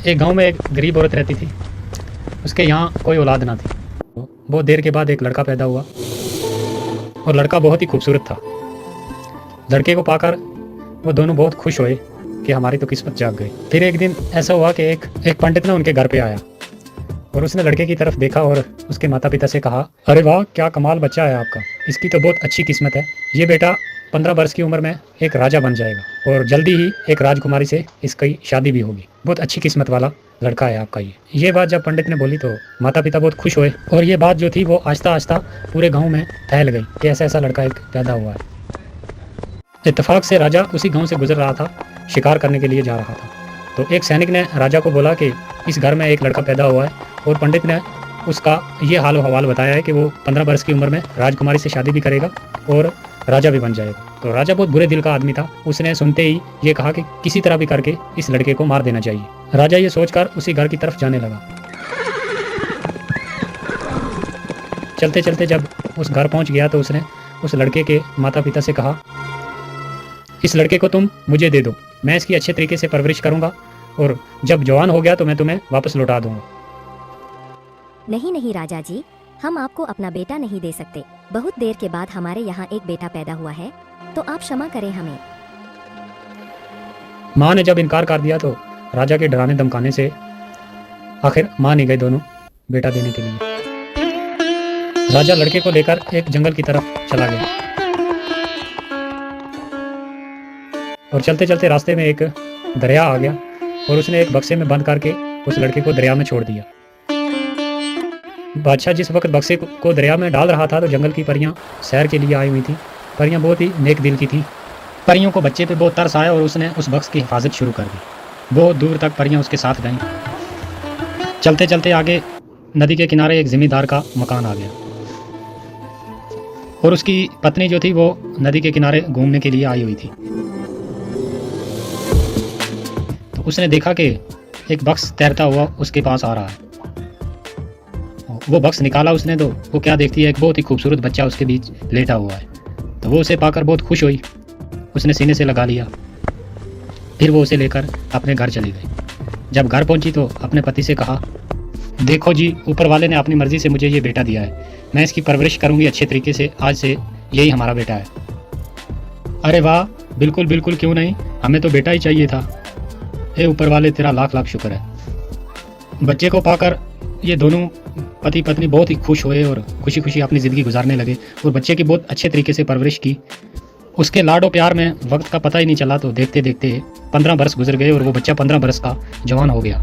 एक गांव में एक गरीब औरत रहती थी। उसके यहाँ कोई औलाद ना थी। बहुत देर के बाद एक लड़का पैदा हुआ और लड़का बहुत ही खूबसूरत था। लड़के को पाकर वो दोनों बहुत खुश हुए कि हमारी तो किस्मत जाग गई। फिर एक दिन ऐसा हुआ कि एक पंडित ना उनके घर पे आया और उसने लड़के की तरफ देखा और उसके माता पिता से कहा, अरे वाह, क्या कमाल बच्चा है आपका, इसकी तो बहुत अच्छी किस्मत है। ये बेटा 15 वर्ष की उम्र में एक राजा बन जाएगा और जल्दी ही एक राजकुमारी से इसकी शादी भी होगी। बहुत अच्छी किस्मत वाला लड़का है आपका ये बात जब पंडित ने बोली तो माता पिता बहुत खुश हुए और ये बात जो थी वो आहिस्ता आहिस्ता पूरे गांव में फैल गई कि ऐसा ऐसा लड़का एक पैदा हुआ है। इत्तेफाक से राजा उसी गांव से गुजर रहा था, शिकार करने के लिए जा रहा था। तो एक सैनिक ने राजा को बोला कि इस घर में एक लड़का पैदा हुआ है और पंडित ने उसका ये हाल हवाल बताया है कि वो 15 वर्ष की उम्र में राजकुमारी से शादी भी करेगा और राजा भी बन जाएगा। तो राजा बहुत बुरे दिल का आदमी था। उसने सुनते ही ये कहा कि किसी तरह भी करके इस लड़के को मार देना चाहिए। राजा ये सोचकर उसी घर की तरफ जाने लगा। चलते चलते जब उस घर पहुंच गया तो उसने उस लड़के के माता पिता से कहा, इस लड़के को तुम मुझे दे दो, मैं इसकी अच्छे तरीके से परवरिश करूंगा और जब जवान हो गया तो मैं तुम्हें वापस लौटा दूंगा। नहीं नहीं राजा जी, हम आपको अपना बेटा नहीं दे सकते। बहुत देर के बाद हमारे यहाँ एक बेटा पैदा हुआ है, तो आप क्षमा करें हमें। माँ ने जब इनकार कर दिया तो राजा के डराने धमकाने से आखिर मान ही गए दोनों बेटा देने के लिए। राजा लड़के को लेकर एक जंगल की तरफ चला गया और चलते चलते रास्ते में एक दरिया आ गया और उसने एक बक्से में बंद करके उस लड़के को दरिया में छोड़ दिया। बादशाह जिस वक्त बक्से को दरिया में डाल रहा था तो जंगल की परियां सैर के लिए आई हुई थी। परियां बहुत ही नेक दिल की थी। परियों को बच्चे पे बहुत तरस आया और उसने उस बक्स की हिफाजत शुरू कर दी। बहुत दूर तक परियां उसके साथ गईं। चलते चलते आगे नदी के किनारे एक जिमींदार का मकान आ गया और उसकी पत्नी जो थी वो नदी के किनारे घूमने के लिए आई हुई थी। तो उसने देखा कि एक बक्स तैरता हुआ उसके पास आ रहा है। वो बक्स निकाला उसने तो वो क्या देखती है, एक बहुत ही खूबसूरत बच्चा उसके बीच लेटा हुआ है। तो वो उसे पाकर बहुत खुश हुई, उसने सीने से लगा लिया। फिर वो उसे लेकर अपने घर चली गई। जब घर पहुंची तो अपने पति से कहा, देखो जी, ऊपर वाले ने अपनी मर्जी से मुझे ये बेटा दिया है, मैं इसकी परवरिश करूंगी अच्छे तरीके से, आज से यही हमारा बेटा है। अरे वाह, बिल्कुल बिल्कुल, क्यों नहीं, हमें तो बेटा ही चाहिए था। हे ऊपर वाले, तेरा लाख लाख शुक्र है। बच्चे को पाकर ये दोनों पति पत्नी बहुत ही खुश हुए और खुशी खुशी अपनी ज़िंदगी गुजारने लगे और बच्चे की बहुत अच्छे तरीके से परवरिश की। उसके लाडो प्यार में वक्त का पता ही नहीं चला। तो देखते देखते 15 बरस गुजर गए और वो बच्चा 15 बरस का जवान हो गया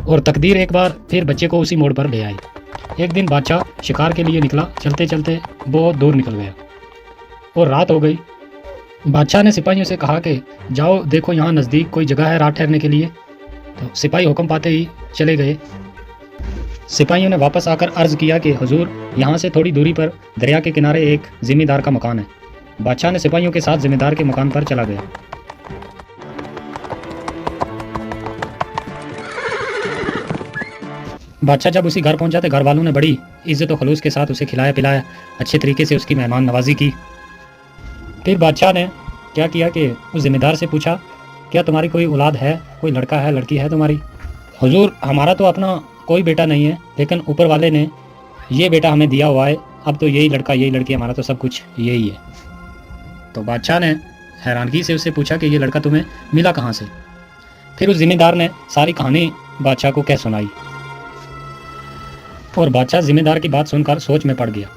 और तकदीर एक बार फिर बच्चे को उसी मोड़ पर ले आई। एक दिन बादशाह शिकार के लिए निकला, चलते चलते बहुत दूर निकल गया और रात हो गई। बादशाह ने सिपाहियों से कहा कि जाओ देखो, यहाँ नज़दीक कोई जगह है रात ठहरने के लिए। तो सिपाही हुक्म पाते ही चले गए। सिपाहियों ने वापस आकर अर्ज किया कि हुजूर, यहाँ से थोड़ी दूरी पर दरिया के किनारे एक जिमींदार का मकान है। बादशाह ने सिपाहियों के साथ जिमींदार के मकान पर चला गया। बादशाह जब उसी घर पहुंचा तो घर वालों ने बड़ी इज्जत और खलूस के साथ उसे खिलाया पिलाया, अच्छे तरीके से उसकी मेहमान नवाजी की। फिर बादशाह ने क्या किया कि उस जिम्मेदार से पूछा, क्या तुम्हारी कोई औलाद है, कोई लड़का है, लड़की है तुम्हारी? हुजूर, हमारा तो अपना कोई बेटा नहीं है, लेकिन ऊपर वाले ने ये बेटा हमें दिया हुआ है, अब तो यही लड़का यही लड़की, हमारा तो सब कुछ यही है। तो बादशाह ने हैरानगी से उससे पूछा कि ये लड़का तुम्हें मिला कहाँ से? फिर उस जिम्मेदार ने सारी कहानी बादशाह को कह सुनाई और बादशाह जिम्मेदार की बात सुनकर सोच में पड़ गया।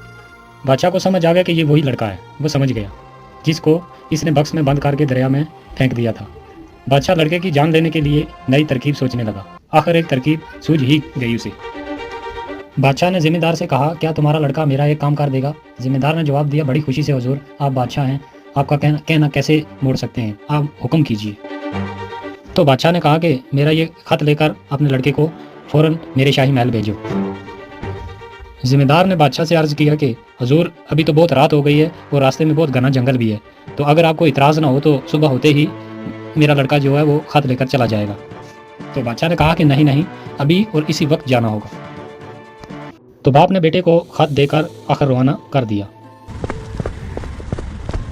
बादशाह को समझ आ गया कि ये वही लड़का है। वो समझ गया जिसको इसने बक्स में बंद करके दरिया में फेंक दिया था। बादशाह लड़के की जान लेने के लिए नई तरकीब सोचने लगा। आखिर एक तरकीब सूझ ही गई उसे। बादशाह ने जिम्मेदार से कहा, क्या तुम्हारा लड़का मेरा एक काम कर देगा? जिम्मेदार ने जवाब दिया बड़ी खुशी से, हुजूर, आप बादशाह हैं, आपका कहना कैसे मोड़ सकते हैं, आप हुक्म कीजिए। तो बादशाह ने कहा कि मेरा ये खत लेकर अपने लड़के को फ़ौरन मेरे शाही महल भेजो। जिम्मेदार ने बादशाह से अर्ज़ किया कि हुजूर, अभी तो बहुत रात हो गई है और रास्ते में बहुत घना जंगल भी है, तो अगर आपको इतराज़ ना हो तो सुबह होते ही मेरा लड़का जो है वो खत लेकर चला जाएगा। तो बादशाह ने कहा कि नहीं नहीं, अभी और इसी वक्त जाना होगा। तो बाप ने बेटे को खत देकर आखिर रवाना कर दिया।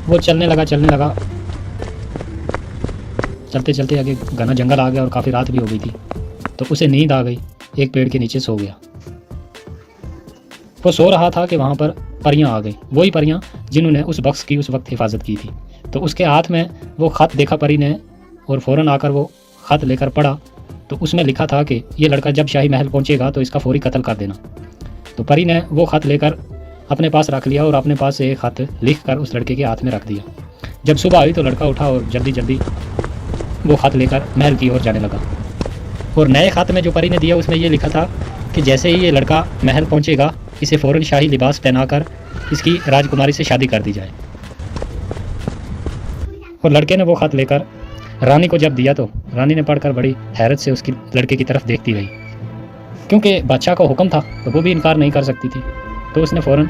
वो चलने लगा चलते चलते आगे घना जंगल आ गया और काफ़ी रात भी हो गई थी। तो उसे नींद आ गई, एक पेड़ के नीचे सो गया। वो सो रहा था कि वहाँ पर परियां आ गई, वही परियां जिन्होंने उस बख्श की उस वक्त हिफाजत की थी। तो उसके हाथ में वो ख़त देखा परी ने और फ़ौरन आकर वो ख़त लेकर पढ़ा। तो उसमें लिखा था कि ये लड़का जब शाही महल पहुँचेगा तो इसका फौरी कत्ल कर देना। तो परी ने वो ख़त लेकर अपने पास रख लिया और अपने पास से एक ख़त लिख कर उस लड़के के हाथ में रख दिया। जब सुबह आई तो लड़का उठा और जल्दी जल्दी वो ख़त लेकर महल की ओर जाने लगा। और नए ख़त में जो परी ने दिया उसमें ये लिखा था कि जैसे ही ये लड़का महल पहुँचेगा इसे फ़ौरन शाही लिबास पहनाकर इसकी राजकुमारी से शादी कर दी जाए। और लड़के ने वो ख़त लेकर रानी को जब दिया तो रानी ने पढ़कर बड़ी हैरत से उसकी लड़के की तरफ देखती रही, क्योंकि बादशाह का हुक्म था तो वो भी इनकार नहीं कर सकती थी। तो उसने फ़ौरन।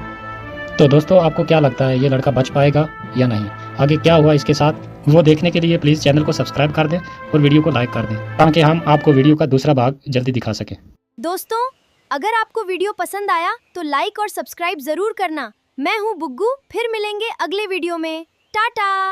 तो दोस्तों आपको क्या लगता है ये लड़का बच पाएगा या नहीं, आगे क्या हुआ इसके साथ, वो देखने के लिए प्लीज़ चैनल को सब्सक्राइब कर दें और वीडियो को लाइक कर दें ताकि हम आपको वीडियो का दूसरा भाग जल्दी दिखा सकें। दोस्तों अगर आपको वीडियो पसंद आया तो लाइक और सब्सक्राइब जरूर करना। मैं हूँ बुग्गू, फिर मिलेंगे अगले वीडियो में। टाटा।